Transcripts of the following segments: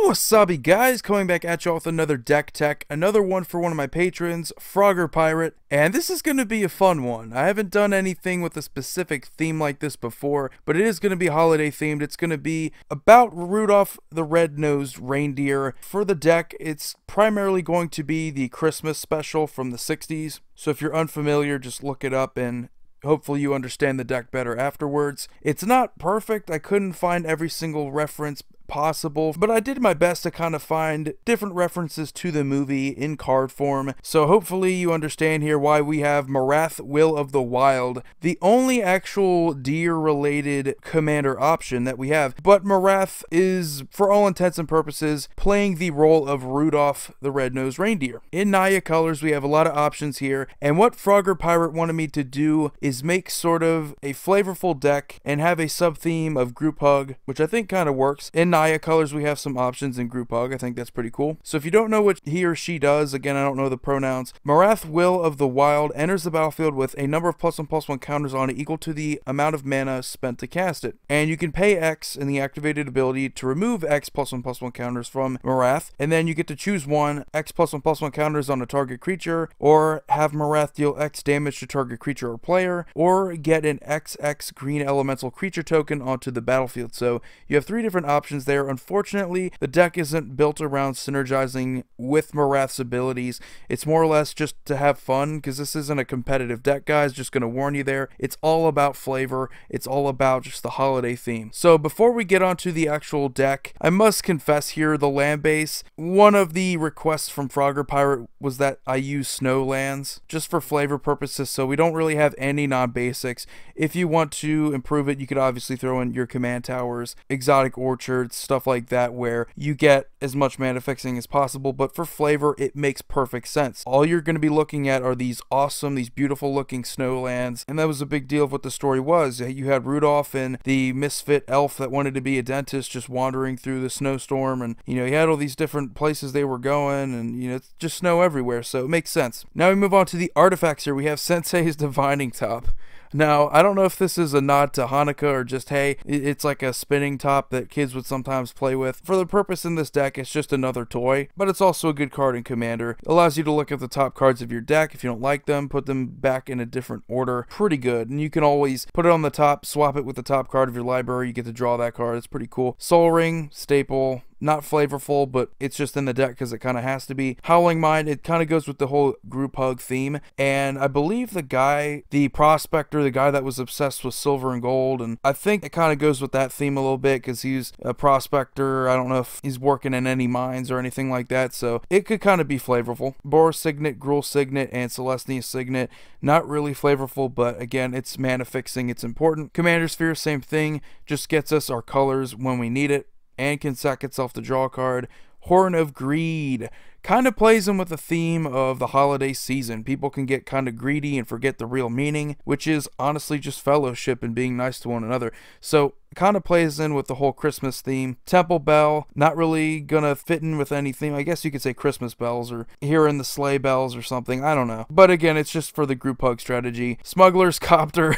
Wasabi guys, coming back at y'all with another deck tech, another one for one of my patrons, Frogger Pirate, and this is going to be a fun one. I haven't done anything with a specific theme like this before, but it is going to be holiday themed. It's going to be about Rudolph the Red-Nosed Reindeer. For the deck, it's primarily going to be the Christmas special from the 60s, so if you're unfamiliar, just look it up and hopefully you understand the deck better afterwards. It's not perfect. I couldn't find every single reference possible, but I did my best to kind of find different references to the movie in card form, so hopefully you understand here why we have Marath, Will of the Wild, the only actual deer related commander option that we have. But Marath is, for all intents and purposes, playing the role of Rudolph the Red-Nosed Reindeer. In Naya colors we have a lot of options here, and what Frogger Pirate wanted me to do is make sort of a flavorful deck and have a sub theme of group hug, which I think kind of works. In Naya colors we have some options in group hug. I think that's pretty cool. So if you don't know what he or she does, again I don't know the pronouns, Marath, Will of the Wild enters the battlefield with a number of +1/+1 counters on it equal to the amount of mana spent to cast it, and you can pay X in the activated ability to remove X +1/+1 counters from Marath, and then you get to choose one X +1/+1 counters on a target creature, or have Marath deal X damage to target creature or player, or get an XX green elemental creature token onto the battlefield. So you have three different options there. Unfortunately, the deck isn't built around synergizing with Marath's abilities. It's more or less just to have fun, because this isn't a competitive deck, guys. Just going to warn you there. It's all about flavor. It's all about just the holiday theme. So before we get onto the actual deck, I must confess here, the land base, one of the requests from Frogger Pirate was that I use snow lands just for flavor purposes, so we don't really have any non-basics. If you want to improve it, you could obviously throw in your command towers, exotic orchards, stuff like that, where you get as much mana fixing as possible, but for flavor it makes perfect sense. All you're going to be looking at are these awesome, these beautiful looking snow lands, and that was a big deal of what the story was. You had Rudolph and the misfit elf that wanted to be a dentist just wandering through the snowstorm, and you know, he had all these different places they were going, and you know, it's just snow everywhere, so it makes sense. Now we move on to the artifacts here. We have Sensei's Divining Top. Now, I don't know if this is a nod to Hanukkah or just, hey, it's like a spinning top that kids would sometimes play with. For the purpose in this deck, it's just another toy, but it's also a good card in Commander. It allows you to look at the top cards of your deck. If you don't like them, put them back in a different order. Pretty good, and you can always put it on the top, swap it with the top card of your library. You get to draw that card. It's pretty cool. Soul Ring, staple. Not flavorful, but it's just in the deck because it kind of has to be. Howling Mind, it kind of goes with the whole group hug theme, and I believe the guy, the prospector, the guy that was obsessed with silver and gold, and I think it kind of goes with that theme a little bit because he's a prospector. I don't know if he's working in any mines or anything like that, so it could kind of be flavorful. Boris Signet, Gruul Signet, and Celestia Signet, not really flavorful, but again, it's mana fixing, it's important. Commander Sphere, same thing, just gets us our colors when we need it, and can sack itself to draw a card. Horn of Greed kind of plays in with the theme of the holiday season. People can get kind of greedy and forget the real meaning, which is honestly just fellowship and being nice to one another. So kind of plays in with the whole Christmas theme. Temple Bell, not really gonna fit in with any theme. I guess you could say Christmas bells or hearing the sleigh bells or something. I don't know. But again, it's just for the group hug strategy. Smugglers Copter.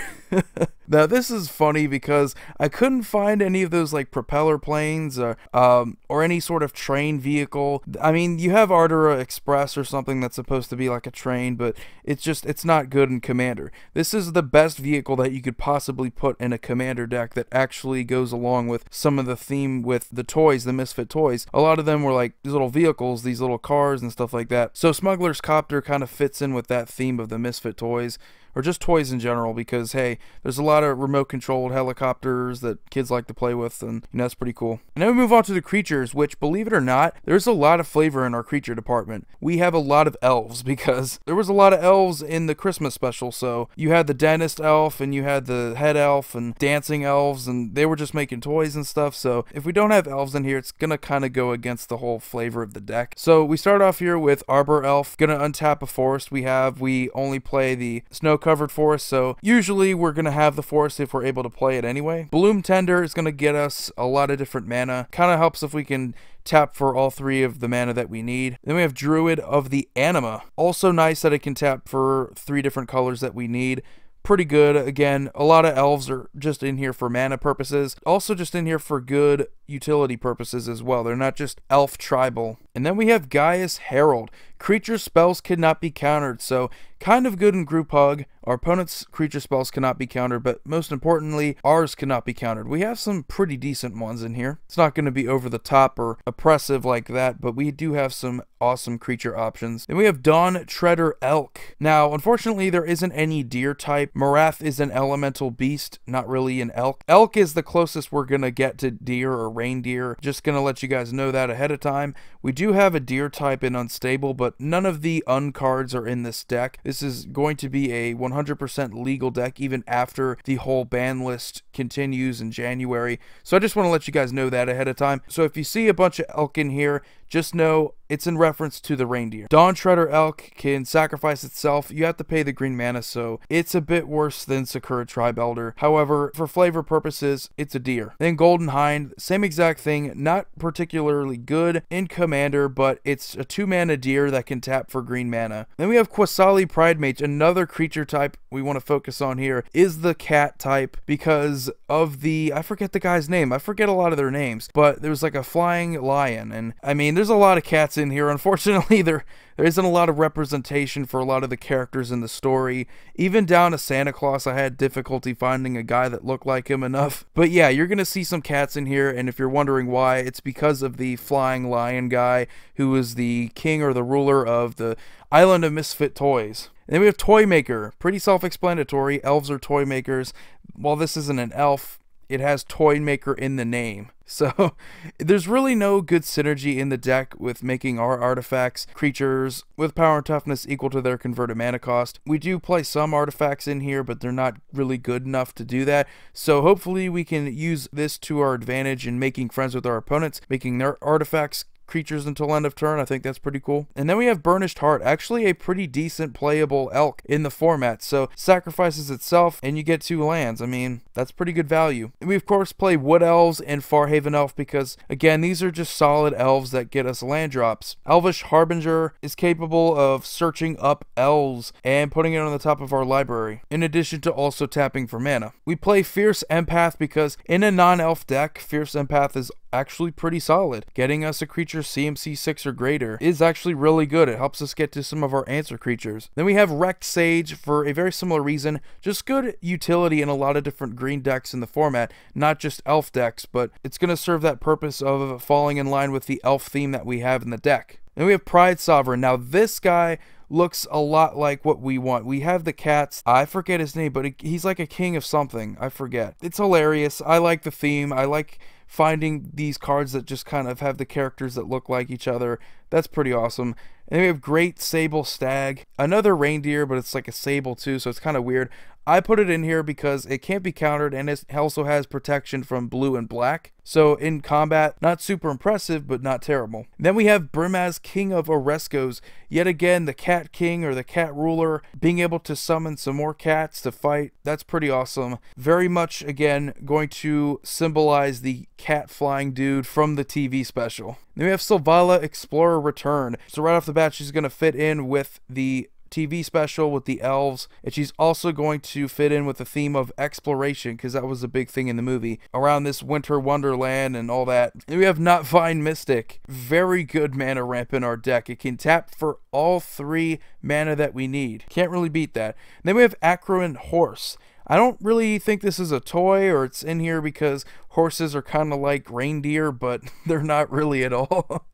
Now this is funny because I couldn't find any of those like propeller planes or any sort of train vehicle. I mean, you have Ardura Express or something that's supposed to be like a train, but it's not good in Commander. This is the best vehicle that you could possibly put in a Commander deck that actually goes along with some of the theme with the toys, the misfit toys. A lot of them were like these little vehicles, these little cars and stuff like that. So Smuggler's Copter kind of fits in with that theme of the misfit toys, or just toys in general, because hey, there's a lot of remote controlled helicopters that kids like to play with, and you know, that's pretty cool. And then we move on to the creatures, which, believe it or not, there's a lot of flavor in our creature department. We have a lot of elves because there was a lot of elves in the Christmas special. So you had the dentist elf and you had the head elf and dancing elves, and they were just making toys and stuff. So if we don't have elves in here, it's gonna kind of go against the whole flavor of the deck. So we start off here with Arbor Elf. Gonna untap a forest. We only play the snow covered forest, so usually we're gonna have the forest if we're able to play it anyway. Bloom Tender is gonna get us a lot of different mana. Kind of helps if we can tap for all three of the mana that we need. Then we have Druid of the Anima. Also nice that it can tap for 3 different colors that we need. Pretty good. Again, a lot of elves are just in here for mana purposes. Also just in here for good utility purposes as well. They're not just elf tribal. And then we have Gaius Herald. Creature spells cannot be countered, so kind of good in group hug. Our opponent's creature spells cannot be countered, but most importantly, ours cannot be countered. We have some pretty decent ones in here. It's not going to be over the top or oppressive like that, but we do have some awesome creature options. Then we have Dawn Treader Elk. Now, unfortunately, there isn't any deer type. Morath is an elemental beast, not really an elk. Elk is the closest we're going to get to deer or reindeer. Just going to let you guys know that ahead of time. We do have a deer type in Unstable, but none of the uncards are in this deck. This is going to be a 100% legal deck even after the whole ban list continues in January. So I just want to let you guys know that ahead of time. So if you see a bunch of elk in here, just know it's in reference to the reindeer. Dawn Treader Elk can sacrifice itself. You have to pay the green mana, so it's a bit worse than Sakura Tribe Elder. However, for flavor purposes, it's a deer. Then Golden Hind, same exact thing, not particularly good in Commander, but it's a 2-mana deer that can tap for green mana. Then we have Quasali Pridemate, another creature type we want to focus on here is the cat type because of the, I forget the guy's name. I forget a lot of their names, but there's like a flying lion, and I mean, there's a lot of cats in here. Unfortunately, there isn't a lot of representation for a lot of the characters in the story. Even down to Santa Claus, I had difficulty finding a guy that looked like him enough. But yeah, you're going to see some cats in here, and if you're wondering why, it's because of the flying lion guy who is the king or the ruler of the Island of Misfit Toys. And then we have Toy Maker. Pretty self-explanatory. Elves are toy makers. While this isn't an elf, it has Toy Maker in the name. So there's really no good synergy in the deck with making our artifacts creatures with power and toughness equal to their converted mana cost. We do play some artifacts in here, but they're not really good enough to do that. So hopefully we can use this to our advantage in making friends with our opponents, making their artifacts creatures until end of turn. I think that's pretty cool. And then we have Burnished Heart, actually a pretty decent playable elk in the format. So sacrifices itself and you get 2 lands. I mean, that's pretty good value. And we of course play Wood Elves and Farhaven Elf because again, these are just solid elves that get us land drops. Elvish Harbinger is capable of searching up elves and putting it on the top of our library, in addition to also tapping for mana. We play Fierce Empath because in a non-elf deck, Fierce Empath is actually pretty solid. Getting us a creature CMC 6 or greater is actually really good. It helps us get to some of our answer creatures. Then we have Wrecked Sage for a very similar reason. Just good utility in a lot of different green decks in the format, not just elf decks, but it's going to serve that purpose of falling in line with the elf theme that we have in the deck. Then we have Pride Sovereign. Now this guy looks a lot like what we want. We have the cats. I forget his name, but he's like a king of something. I forget. It's hilarious. I like the theme. I like finding these cards that just kind of have the characters that look like each other. That's pretty awesome. And then we have Great Sable Stag, another reindeer, but it's like a sable too, so it's kind of weird. I put it in here because it can't be countered and it also has protection from blue and black. So in combat, not super impressive, but not terrible. Then we have Brimaz, King of Oreskos. Yet again, the Cat King or the Cat Ruler, being able to summon some more cats to fight. That's pretty awesome. Very much, again, going to symbolize the cat flying dude from the TV special. Then we have Sylvala, Explorer Return. So right off the bat, she's going to fit in with the TV special with the elves, and she's also going to fit in with the theme of exploration because that was a big thing in the movie around this winter wonderland and all that. And we have Not Vine Mystic, very good mana ramp in our deck. It can tap for all 3 mana that we need. Can't really beat that. And then we have Acroan Horse. I don't really think this is a toy or it's in here because horses are kind of like reindeer, but they're not really at all.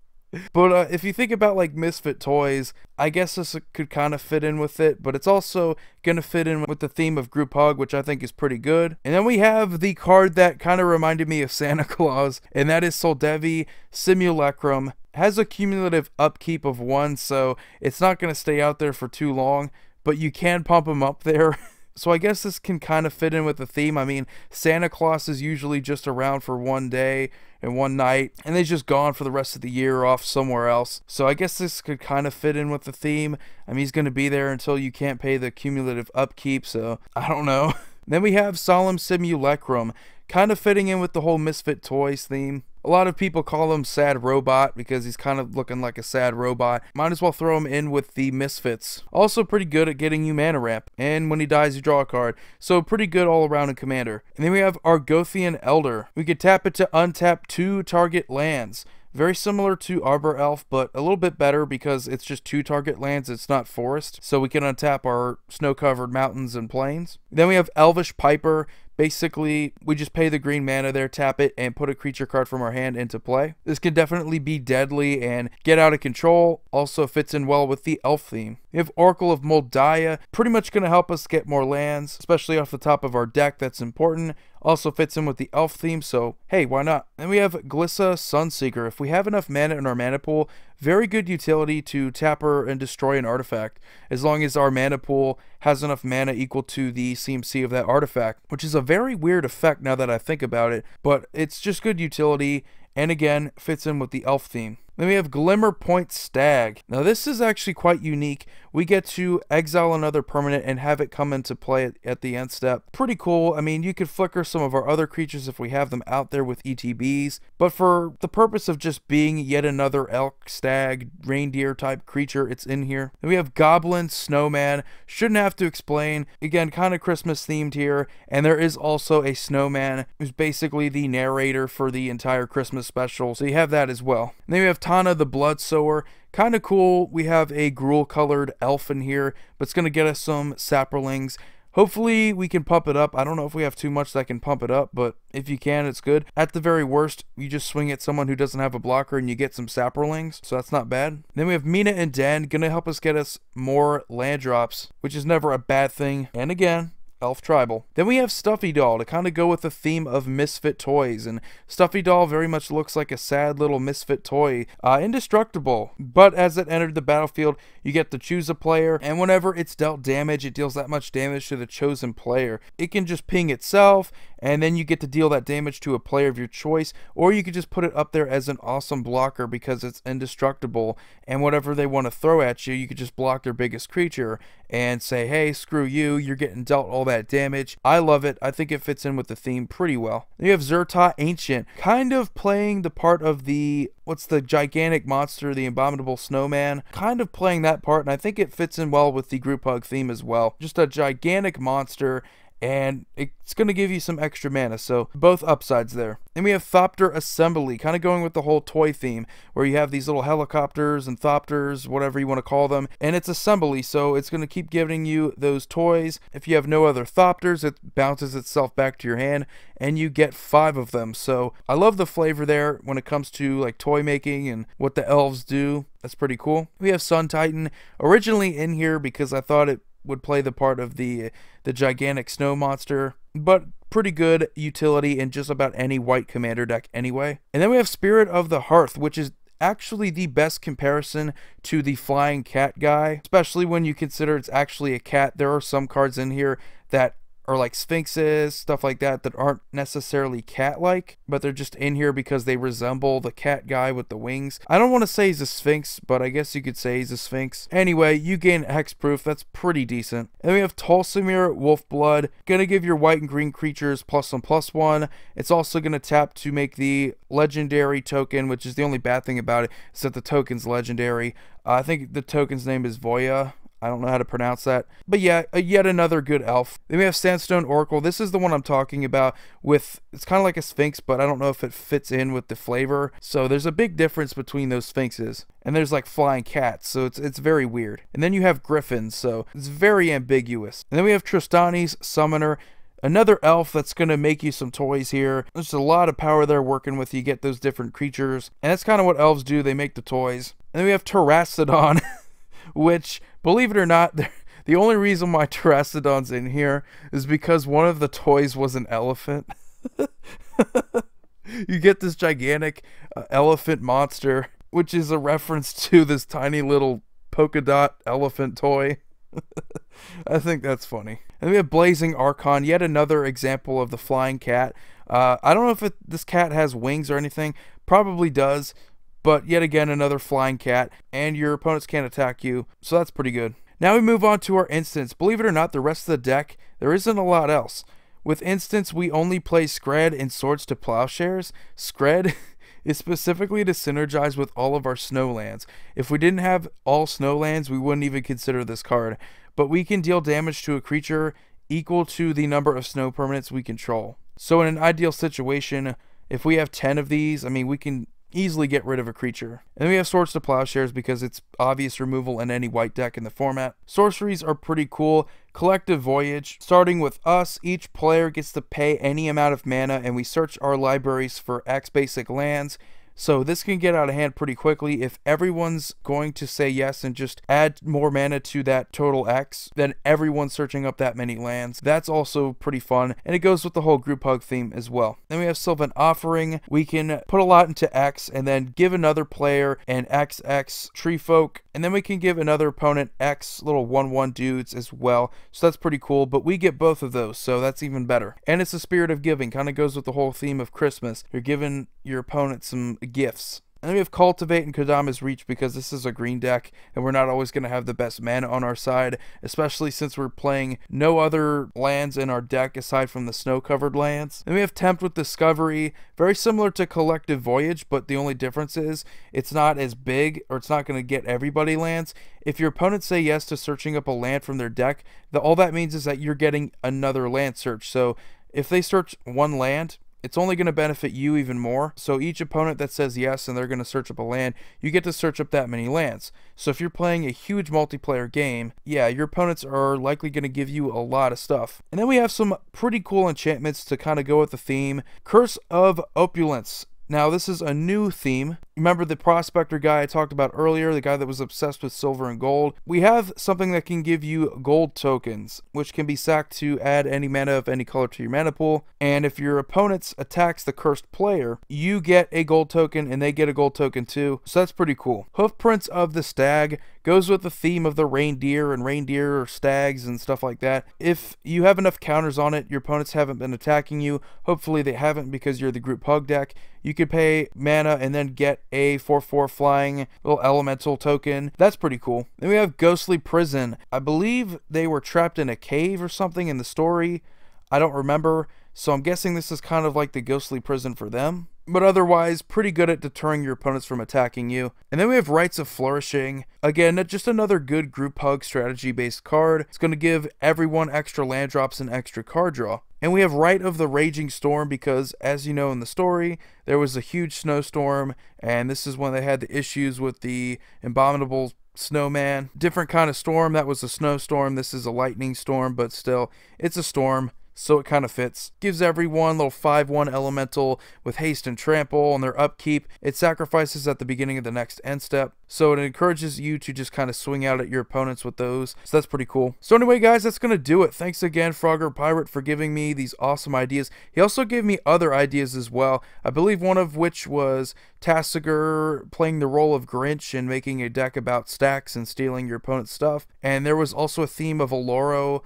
But if you think about like Misfit Toys, I guess this could kind of fit in with it, but it's also going to fit in with the theme of Group Hug, which I think is pretty good. And then we have the card that kind of reminded me of Santa Claus, and that is Soldevi Simulacrum. Has a cumulative upkeep of 1, so it's not going to stay out there for too long, but you can pump them up there. So I guess this can kind of fit in with the theme. I mean, Santa Claus is usually just around for 1 day and 1 night, and they're just gone for the rest of the year off somewhere else. So I guess this could kind of fit in with the theme. I mean, he's going to be there until you can't pay the cumulative upkeep, so I don't know. Then we have Solemn Simulacrum, kind of fitting in with the whole Misfit Toys theme. A lot of people call him Sad Robot because he's kind of looking like a sad robot. Might as well throw him in with the Misfits. Also pretty good at getting you mana ramp, and when he dies you draw a card. So pretty good all around in Commander. And then we have Argothian Elder. We could tap it to untap 2 target lands. Very similar to Arbor Elf, but a little bit better because it's just 2 target lands, it's not forest. So we can untap our snow-covered mountains and plains. Then we have Elvish Piper. Basically, we just pay the green mana there, tap it, and put a creature card from our hand into play. This can definitely be deadly and get out of control. Also fits in well with the elf theme. We have Oracle of Moldiah, pretty much going to help us get more lands, especially off the top of our deck. That's important. Also fits in with the elf theme, so hey, why not? Then we have Glissa Sunseeker. If we have enough mana in our mana pool, very good utility to tap her and destroy an artifact, as long as our mana pool has enough mana equal to the CMC of that artifact, which is a very weird effect now that I think about it, but it's just good utility, and again, fits in with the elf theme. Then we have Glimmer Point Stag. Now this is actually quite unique. We get to exile another permanent and have it come into play at the end step. Pretty cool. I mean, you could flicker some of our other creatures if we have them out there with ETBs, but for the purpose of just being yet another elk, stag, reindeer type creature, it's in here. Then we have Goblin Snowman. Shouldn't have to explain. Again, kind of Christmas themed here, and there is also a snowman who's basically the narrator for the entire Christmas special, so you have that as well. And then we have Tana the Bloodsower. Kind of cool. We have a gruel colored elf in here, but it's going to get us some saprolings. Hopefully we can pump it up. I don't know if we have too much that can pump it up, but if you can, it's good. At the very worst, you just swing at someone who doesn't have a blocker and you get some saprolings, so that's not bad. Then we have Mina and Den, gonna help us get us more land drops, which is never a bad thing. And again, elf tribal. Then we have Stuffy Doll to kind of go with the theme of misfit toys, and Stuffy Doll very much looks like a sad little misfit toy. Indestructible, but as it entered the battlefield, you get to choose a player, and whenever it's dealt damage, it deals that much damage to the chosen player. It can just ping itself, and then you get to deal that damage to a player of your choice, or you could just put it up there as an awesome blocker because it's indestructible, and whatever they want to throw at you, you could just block their biggest creature and say, hey, screw you, you're getting dealt all that damage. I love it. I think it fits in with the theme pretty well. Then you have Zerta Ancient, kind of playing the part of the, what's the gigantic monster, the abominable snowman, kind of playing that part, and I think it fits in well with the group hug theme as well. Just a gigantic monster, and it's going to give you some extra mana, so both upsides there. Then we have Thopter Assembly, kind of going with the whole toy theme, where you have these little helicopters and thopters, whatever you want to call them, and it's assembly, so it's going to keep giving you those toys. If you have no other thopters, it bounces itself back to your hand, and you get 5 of them. So I love the flavor there when it comes to like toy making and what the elves do. That's pretty cool. We have Sun Titan, originally in here because I thought it would play the part of the gigantic snow monster, but pretty good utility in just about any white commander deck anyway. And then we have Spirit of the Hearth, which is actually the best comparison to the flying cat guy, especially when you consider it's actually a cat. There are some cards in here that are like sphinxes, stuff like that, that aren't necessarily cat-like, but they're just in here because they resemble the cat guy with the wings. I don't want to say he's a sphinx, but I guess you could say he's a sphinx. Anyway, you gain hexproof. That's pretty decent. And we have Tulsimir Wolfblood, gonna give your white and green creatures +1/+1. It's also gonna tap to make the legendary token, which is the only bad thing about it, is that the token's legendary. I think the token's name is Voyage. I don't know how to pronounce that. But yeah, yet another good elf. Then we have Sandstone Oracle. This is the one I'm talking about with, it's kind of like a sphinx, but I don't know if it fits in with the flavor. So there's a big difference between those sphinxes. And there's like flying cats, so it's very weird. And then you have griffins, so it's very ambiguous. And then we have Tristani's Summoner. Another elf that's going to make you some toys here. There's a lot of power there working with you, get those different creatures. And that's kind of what elves do, they make the toys. And then we have Terrastodon, which, believe it or not, the only reason why Terrastodon's in here is because one of the toys was an elephant. You get this gigantic elephant monster, which is a reference to this tiny little polka dot elephant toy. I think that's funny. And we have Blazing Archon, yet another example of the flying cat. I don't know if this cat has wings or anything. Probably does. But yet again, another flying cat, and your opponents can't attack you, so that's pretty good. Now we move on to our instants. Believe it or not, the rest of the deck, there isn't a lot else. With instants, we only play Skred and Swords to Plowshares. Skred is specifically to synergize with all of our snow lands. If we didn't have all snow lands, we wouldn't even consider this card. But we can deal damage to a creature equal to the number of snow permanents we control. So in an ideal situation, if we have 10 of these, I mean, we can easily get rid of a creature. And then we have Swords to Plowshares because it's obvious removal in any white deck in the format. Sorceries are pretty cool. Collective Voyage. Starting with us, each player gets to pay any amount of mana, and we search our libraries for X basic lands. So this can get out of hand pretty quickly. If everyone's going to say yes and just add more mana to that total X, then everyone's searching up that many lands. That's also pretty fun, and it goes with the whole group hug theme as well. Then we have Sylvan Offering. We can put a lot into X and then give another player an XX Tree Folk, and then we can give another opponent X little 1/1 dudes as well. So that's pretty cool, but we get both of those, so that's even better. And it's the spirit of giving, kind of goes with the whole theme of Christmas. You're giving your opponent some gifts. And then we have Cultivate and Kodama's Reach because this is a green deck and we're not always going to have the best mana on our side, especially since we're playing no other lands in our deck aside from the snow-covered lands. Then we have Tempt with Discovery, very similar to Collective Voyage, but the only difference is it's not as big, or it's not going to get everybody lands. If your opponents say yes to searching up a land from their deck, all that means is that you're getting another land search. So if they search one land, it's only going to benefit you even more. So each opponent that says yes and they're going to search up a land, you get to search up that many lands. So if you're playing a huge multiplayer game, yeah, your opponents are likely going to give you a lot of stuff. And then we have some pretty cool enchantments to kind of go with the theme. Curse of Opulence. Now, this is a new theme. Remember the prospector guy I talked about earlier, the guy that was obsessed with silver and gold? We have something that can give you gold tokens, which can be sacked to add any mana of any color to your mana pool. And if your opponent attacks the cursed player, you get a gold token and they get a gold token too. So that's pretty cool. Hoofprints of the Stag goes with the theme of the reindeer and reindeer or stags and stuff like that. If you have enough counters on it, your opponents haven't been attacking you. Hopefully they haven't because you're the group hug deck. You could pay mana and then get a 4/4 flying little elemental token. That's pretty cool. Then we have Ghostly Prison. I believe they were trapped in a cave or something in the story. I don't remember. So I'm guessing this is kind of like the Ghostly Prison for them. But otherwise, pretty good at deterring your opponents from attacking you. And then we have Rites of Flourishing. Again, just another good group hug strategy based card. It's going to give everyone extra land drops and extra card draw. And we have Rite of the Raging Storm because, as you know in the story, there was a huge snowstorm, and this is when they had the issues with the abominable snowman. Different kind of storm. That was a snowstorm. This is a lightning storm, but still, it's a storm. So it kind of fits. Gives everyone little 5/1 elemental with haste and trample on their upkeep. It sacrifices at the beginning of the next end step. So it encourages you to just kind of swing out at your opponents with those. So that's pretty cool. So anyway, guys, that's going to do it. Thanks again, Frogger Pirate, for giving me these awesome ideas. He also gave me other ideas as well. I believe one of which was Tassiger playing the role of Grinch and making a deck about stacks and stealing your opponent's stuff. And there was also a theme of Aloro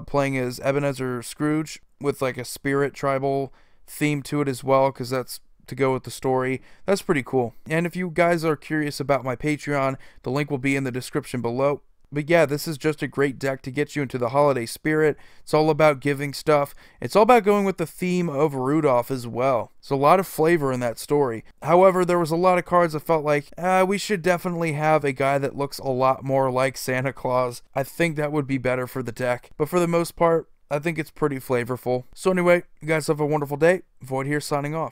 playing as Ebenezer Scrooge with like a spirit tribal theme to it as well, because that's to go with the story. That's pretty cool. And if you guys are curious about my Patreon, the link will be in the description below. But yeah, this is just a great deck to get you into the holiday spirit. It's all about giving stuff. It's all about going with the theme of Rudolph as well. There's a lot of flavor in that story. However, there was a lot of cards that felt like, we should definitely have a guy that looks a lot more like Santa Claus. I think that would be better for the deck. But for the most part, I think it's pretty flavorful. So anyway, you guys have a wonderful day. Void here signing off.